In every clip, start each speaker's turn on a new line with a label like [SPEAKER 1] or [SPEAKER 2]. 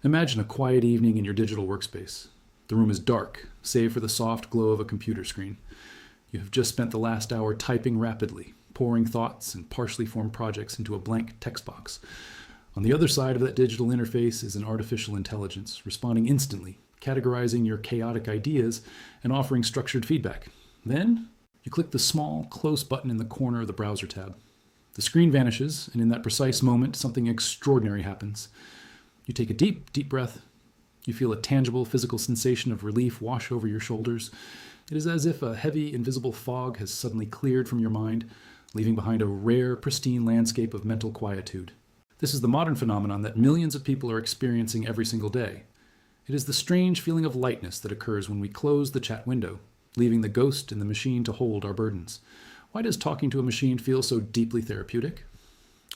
[SPEAKER 1] Imagine a quiet evening in your digital workspace. The room is dark, save for the soft glow of a computer screen. You have just spent the last hour typing rapidly, pouring thoughts and partially formed projects into a blank text box. On the other side of that digital interface is an artificial intelligence, responding instantly, categorizing your chaotic ideas, and offering structured feedback. Then, you click the small, close button in the corner of the browser tab. The screen vanishes, and in that precise moment, something extraordinary happens. You take a deep, deep breath. You feel a tangible physical sensation of relief wash over your shoulders. It is as if a heavy, invisible fog has suddenly cleared from your mind, leaving behind a rare, pristine landscape of mental quietude. This is the modern phenomenon that millions of people are experiencing every single day. It is the strange feeling of lightness that occurs when we close the chat window, leaving the ghost in the machine to hold our burdens. Why does talking to a machine feel so deeply therapeutic?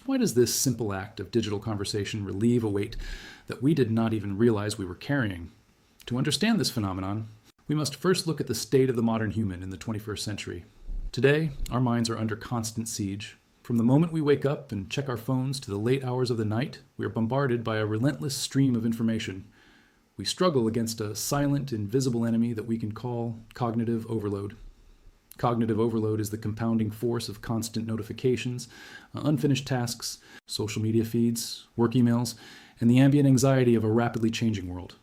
[SPEAKER 1] Why does this simple act of digital conversation relieve a weight that we did not even realize we were carrying? To understand this phenomenon, we must first look at the state of the modern human in the 21st century. Today, our minds are under constant siege. From the moment we wake up and check our phones to the late hours of the night, we are bombarded by a relentless stream of information. We struggle against a silent, invisible enemy that we can call cognitive overload. Cognitive overload is the compounding force of constant notifications, unfinished tasks, social media feeds, work emails, and the ambient anxiety of a rapidly changing world.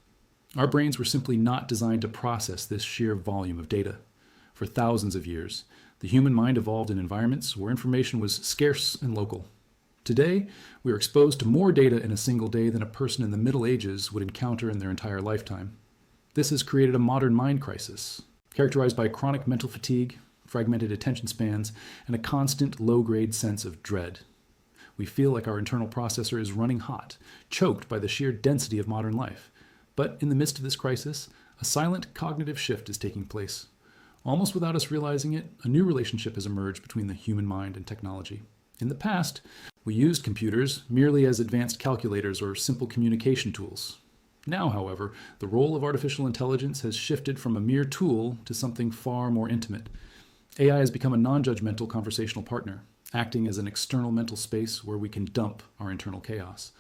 [SPEAKER 1] Our brains were simply not designed to process this sheer volume of data. For thousands of years, the human mind evolved in environments where information was scarce and local. Today, we are exposed to more data in a single day than a person in the Middle Ages would encounter in their entire lifetime. This has created a modern mind crisis, characterized by chronic mental fatigue, fragmented attention spans, and a constant low-grade sense of dread. We feel like our internal processor is running hot, choked by the sheer density of modern life. But in the midst of this crisis, a silent cognitive shift is taking place. Almost without us realizing it, a new relationship has emerged between the human mind and technology. In the past, we used computers merely as advanced calculators or simple communication tools. Now, however, the role of artificial intelligence has shifted from a mere tool to something far more intimate. AI has become a non-judgmental conversational partner, acting as an external mental space where we can dump our internal chaos.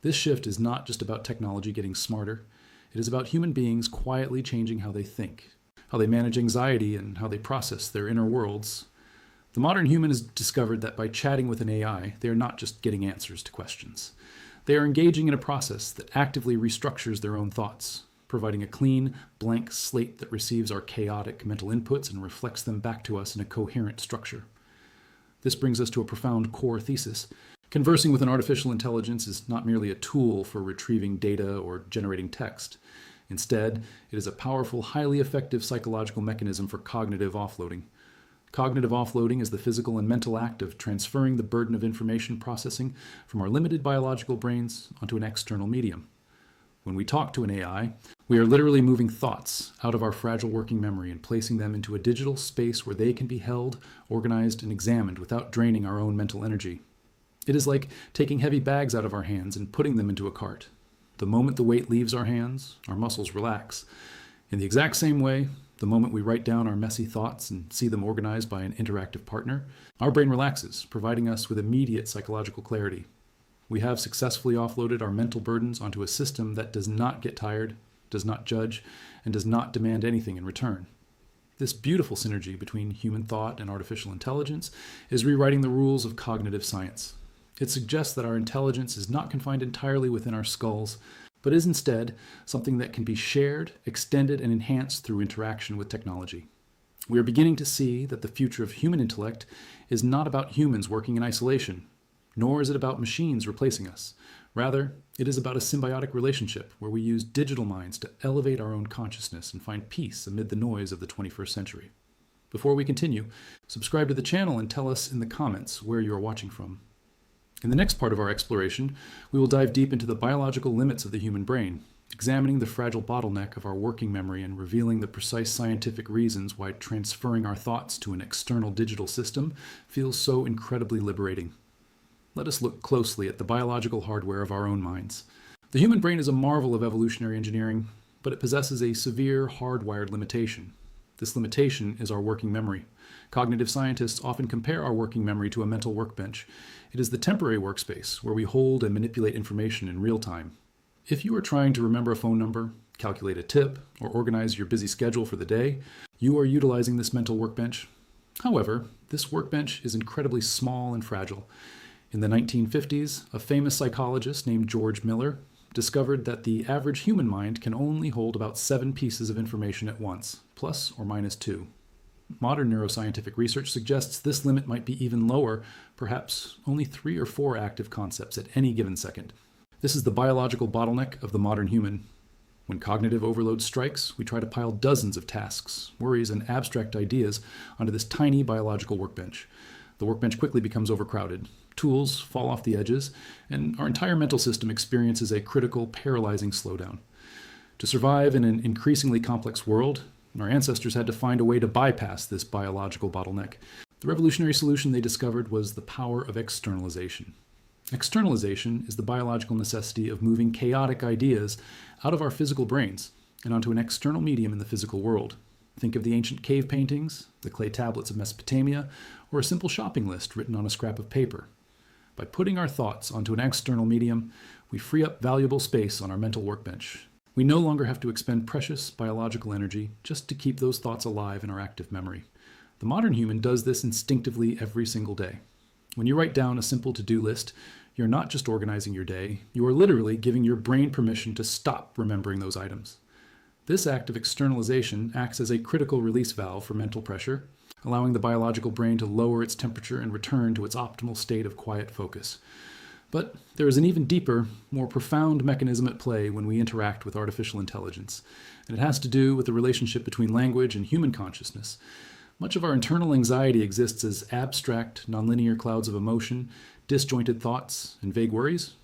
[SPEAKER 1] This shift is not just about technology getting smarter. It is about human beings quietly changing how they think, how they manage anxiety, and how they process their inner worlds. The modern human has discovered that by chatting with an AI, they are not just getting answers to questions. They are engaging in a process that actively restructures their own thoughts, providing a clean, blank slate that receives our chaotic mental inputs and reflects them back to us in a coherent structure. This brings us to a profound core thesis. Conversing with an artificial intelligence is not merely a tool for retrieving data or generating text. Instead, it is a powerful, highly effective psychological mechanism for cognitive offloading. Cognitive offloading is the physical and mental act of transferring the burden of information processing from our limited biological brains onto an external medium. When we talk to an AI, we are literally moving thoughts out of our fragile working memory and placing them into a digital space where they can be held, organized, and examined without draining our own mental energy. It is like taking heavy bags out of our hands and putting them into a cart. The moment the weight leaves our hands, our muscles relax. In the exact same way, the moment we write down our messy thoughts and see them organized by an interactive partner, our brain relaxes, providing us with immediate psychological clarity. We have successfully offloaded our mental burdens onto a system that does not get tired, does not judge, and does not demand anything in return. This beautiful synergy between human thought and artificial intelligence is rewriting the rules of cognitive science. It suggests that our intelligence is not confined entirely within our skulls, but is instead something that can be shared, extended, and enhanced through interaction with technology. We are beginning to see that the future of human intellect is not about humans working in isolation, nor is it about machines replacing us. Rather, it is about a symbiotic relationship where we use digital minds to elevate our own consciousness and find peace amid the noise of the 21st century. Before we continue, subscribe to the channel and tell us in the comments where you are watching from. In the next part of our exploration, we will dive deep into the biological limits of the human brain, examining the fragile bottleneck of our working memory and revealing the precise scientific reasons why transferring our thoughts to an external digital system feels so incredibly liberating. Let us look closely at the biological hardware of our own minds. The human brain is a marvel of evolutionary engineering, but it possesses a severe hardwired limitation. This limitation is our working memory. Cognitive scientists often compare our working memory to a mental workbench. It is the temporary workspace where we hold and manipulate information in real time. If you are trying to remember a phone number, calculate a tip, or organize your busy schedule for the day, you are utilizing this mental workbench. However, this workbench is incredibly small and fragile. In the 1950s, a famous psychologist named George Miller discovered that the average human mind can only hold about 7 pieces of information at once, plus or minus 2. Modern neuroscientific research suggests this limit might be even lower, perhaps only 3 or 4 active concepts at any given second. This is the biological bottleneck of the modern human. When cognitive overload strikes, we try to pile dozens of tasks, worries, and abstract ideas onto this tiny biological workbench. The workbench quickly becomes overcrowded. Tools fall off the edges, and our entire mental system experiences a critical, paralyzing slowdown. To survive in an increasingly complex world, our ancestors had to find a way to bypass this biological bottleneck. The revolutionary solution they discovered was the power of externalization. Externalization is the biological necessity of moving chaotic ideas out of our physical brains and onto an external medium in the physical world. Think of the ancient cave paintings, the clay tablets of Mesopotamia, or a simple shopping list written on a scrap of paper. By putting our thoughts onto an external medium, we free up valuable space on our mental workbench. We no longer have to expend precious biological energy just to keep those thoughts alive in our active memory. The modern human does this instinctively every single day. When you write down a simple to-do list, you're not just organizing your day, you are literally giving your brain permission to stop remembering those items. This act of externalization acts as a critical release valve for mental pressure, allowing the biological brain to lower its temperature and return to its optimal state of quiet focus. But there is an even deeper, more profound mechanism at play when we interact with artificial intelligence, and it has to do with the relationship between language and human consciousness. Much of our internal anxiety exists as abstract, nonlinear clouds of emotion, disjointed thoughts, and vague worries.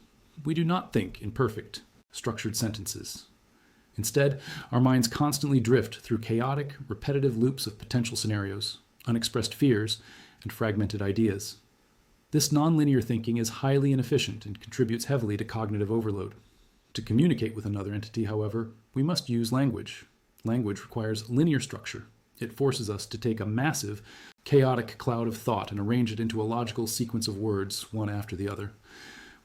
[SPEAKER 1] We do not think in perfect, structured sentences. Instead, our minds constantly drift through chaotic, repetitive loops of potential scenarios, unexpressed fears, and fragmented ideas. This nonlinear thinking is highly inefficient and contributes heavily to cognitive overload. To communicate with another entity, however, we must use language. Language requires linear structure. It forces us to take a massive, chaotic cloud of thought and arrange it into a logical sequence of words, one after the other.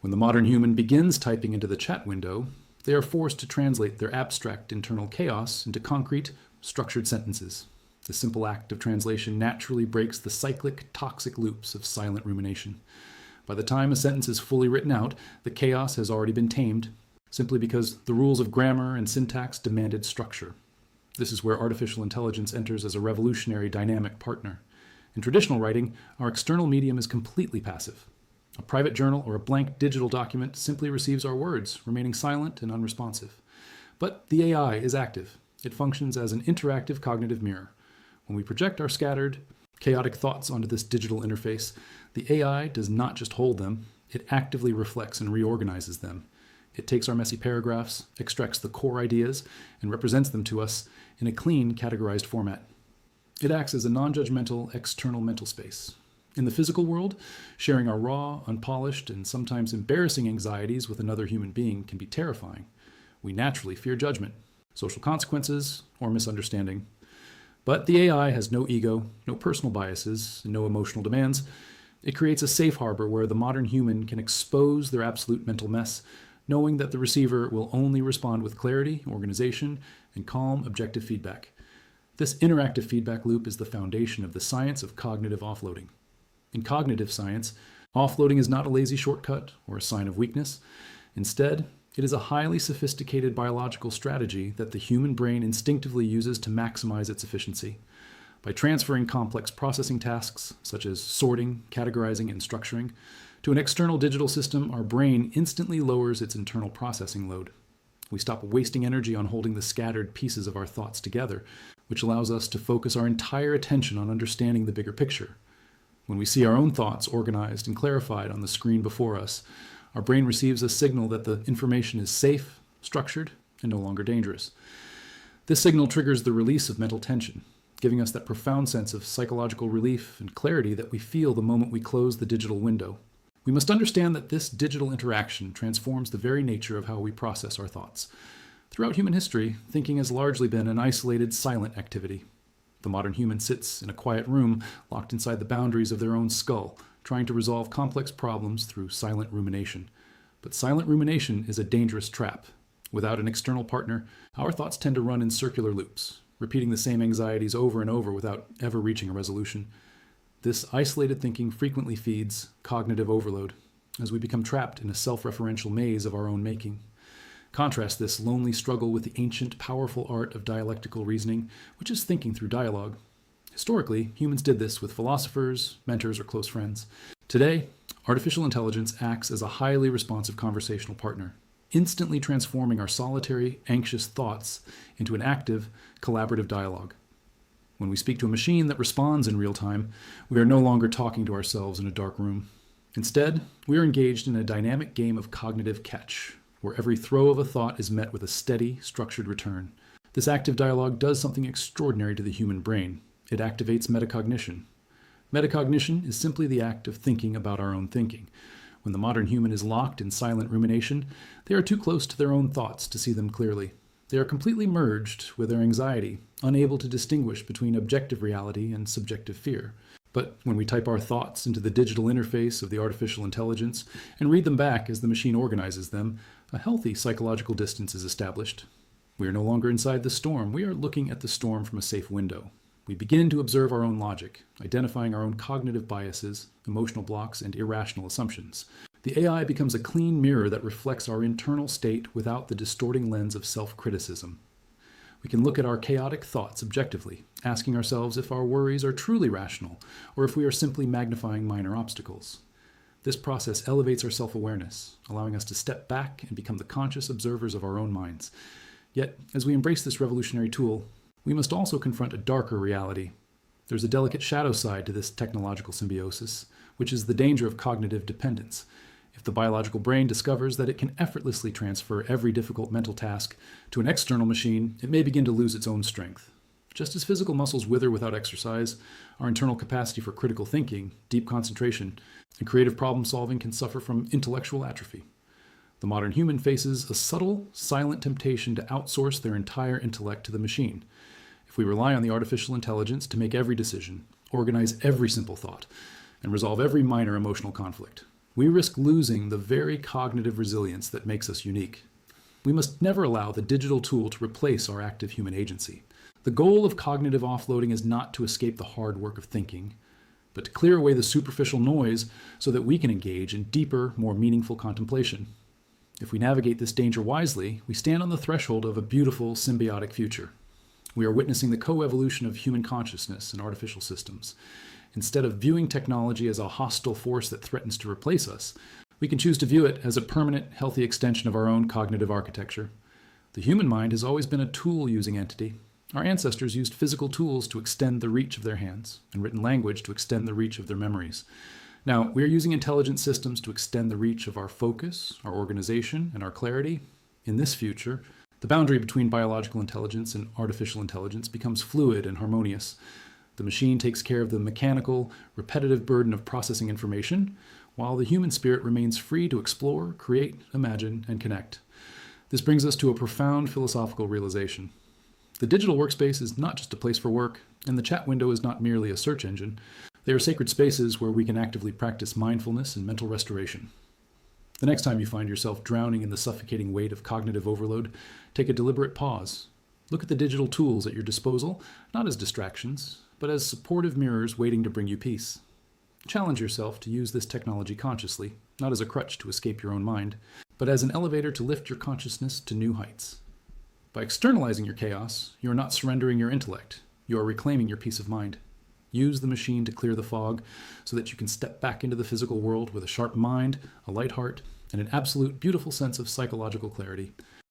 [SPEAKER 1] When the modern human begins typing into the chat window, they are forced to translate their abstract internal chaos into concrete, structured sentences. The simple act of translation naturally breaks the cyclic, toxic loops of silent rumination. By the time a sentence is fully written out, the chaos has already been tamed, simply because the rules of grammar and syntax demanded structure. This is where artificial intelligence enters as a revolutionary dynamic partner. In traditional writing, our external medium is completely passive. A private journal or a blank digital document simply receives our words, remaining silent and unresponsive. But the AI is active. It functions as an interactive cognitive mirror. When we project our scattered, chaotic thoughts onto this digital interface, the AI does not just hold them, it actively reflects and reorganizes them. It takes our messy paragraphs, extracts the core ideas, and represents them to us in a clean, categorized format. It acts as a non-judgmental external mental space. In the physical world, sharing our raw, unpolished, and sometimes embarrassing anxieties with another human being can be terrifying. We naturally fear judgment, social consequences, or misunderstanding. But the AI has no ego, no personal biases, and no emotional demands. It creates a safe harbor where the modern human can expose their absolute mental mess, knowing that the receiver will only respond with clarity, organization, and calm, objective feedback. This interactive feedback loop is the foundation of the science of cognitive offloading. In cognitive science, offloading is not a lazy shortcut or a sign of weakness. Instead, it is a highly sophisticated biological strategy that the human brain instinctively uses to maximize its efficiency. By transferring complex processing tasks, such as sorting, categorizing, and structuring, to an external digital system, our brain instantly lowers its internal processing load. We stop wasting energy on holding the scattered pieces of our thoughts together, which allows us to focus our entire attention on understanding the bigger picture. When we see our own thoughts organized and clarified on the screen before us, our brain receives a signal that the information is safe, structured, and no longer dangerous. This signal triggers the release of mental tension, giving us that profound sense of psychological relief and clarity that we feel the moment we close the digital window. We must understand that this digital interaction transforms the very nature of how we process our thoughts. Throughout human history, thinking has largely been an isolated, silent activity. The modern human sits in a quiet room, locked inside the boundaries of their own skull, trying to resolve complex problems through silent rumination. But silent rumination is a dangerous trap. Without an external partner, our thoughts tend to run in circular loops, repeating the same anxieties over and over without ever reaching a resolution. This isolated thinking frequently feeds cognitive overload, as we become trapped in a self-referential maze of our own making. Contrast this lonely struggle with the ancient, powerful art of dialectical reasoning, which is thinking through dialogue. Historically, humans did this with philosophers, mentors, or close friends. Today, artificial intelligence acts as a highly responsive conversational partner, instantly transforming our solitary, anxious thoughts into an active, collaborative dialogue. When we speak to a machine that responds in real time, we are no longer talking to ourselves in a dark room. Instead, we are engaged in a dynamic game of cognitive catch, where every throw of a thought is met with a steady, structured return. This active dialogue does something extraordinary to the human brain. It activates metacognition. Metacognition is simply the act of thinking about our own thinking. When the modern human is locked in silent rumination, they are too close to their own thoughts to see them clearly. They are completely merged with their anxiety, unable to distinguish between objective reality and subjective fear. But when we type our thoughts into the digital interface of the artificial intelligence and read them back as the machine organizes them, a healthy psychological distance is established. We are no longer inside the storm. We are looking at the storm from a safe window. We begin to observe our own logic, identifying our own cognitive biases, emotional blocks, and irrational assumptions. The AI becomes a clean mirror that reflects our internal state without the distorting lens of self-criticism. We can look at our chaotic thoughts objectively, asking ourselves if our worries are truly rational, or if we are simply magnifying minor obstacles. This process elevates our self-awareness, allowing us to step back and become the conscious observers of our own minds. Yet, as we embrace this revolutionary tool, we must also confront a darker reality. There's a delicate shadow side to this technological symbiosis, which is the danger of cognitive dependence. If the biological brain discovers that it can effortlessly transfer every difficult mental task to an external machine, it may begin to lose its own strength. Just as physical muscles wither without exercise, our internal capacity for critical thinking, deep concentration, and creative problem solving can suffer from intellectual atrophy. The modern human faces a subtle, silent temptation to outsource their entire intellect to the machine. If we rely on the artificial intelligence to make every decision, organize every simple thought, and resolve every minor emotional conflict, we risk losing the very cognitive resilience that makes us unique. We must never allow the digital tool to replace our active human agency. The goal of cognitive offloading is not to escape the hard work of thinking, but to clear away the superficial noise so that we can engage in deeper, more meaningful contemplation. If we navigate this danger wisely, we stand on the threshold of a beautiful, symbiotic future. We are witnessing the co-evolution of human consciousness and artificial systems. Instead of viewing technology as a hostile force that threatens to replace us, we can choose to view it as a permanent, healthy extension of our own cognitive architecture. The human mind has always been a tool-using entity. Our ancestors used physical tools to extend the reach of their hands, and written language to extend the reach of their memories. Now, we are using intelligent systems to extend the reach of our focus, our organization, and our clarity. In this future, the boundary between biological intelligence and artificial intelligence becomes fluid and harmonious. The machine takes care of the mechanical, repetitive burden of processing information, while the human spirit remains free to explore, create, imagine, and connect. This brings us to a profound philosophical realization. The digital workspace is not just a place for work, and the chat window is not merely a search engine. They are sacred spaces where we can actively practice mindfulness and mental restoration. The next time you find yourself drowning in the suffocating weight of cognitive overload, take a deliberate pause. Look at the digital tools at your disposal, not as distractions, but as supportive mirrors waiting to bring you peace. Challenge yourself to use this technology consciously, not as a crutch to escape your own mind, but as an elevator to lift your consciousness to new heights. By externalizing your chaos, you are not surrendering your intellect. You are reclaiming your peace of mind. Use the machine to clear the fog so that you can step back into the physical world with a sharp mind, a light heart, and an absolute beautiful sense of psychological clarity.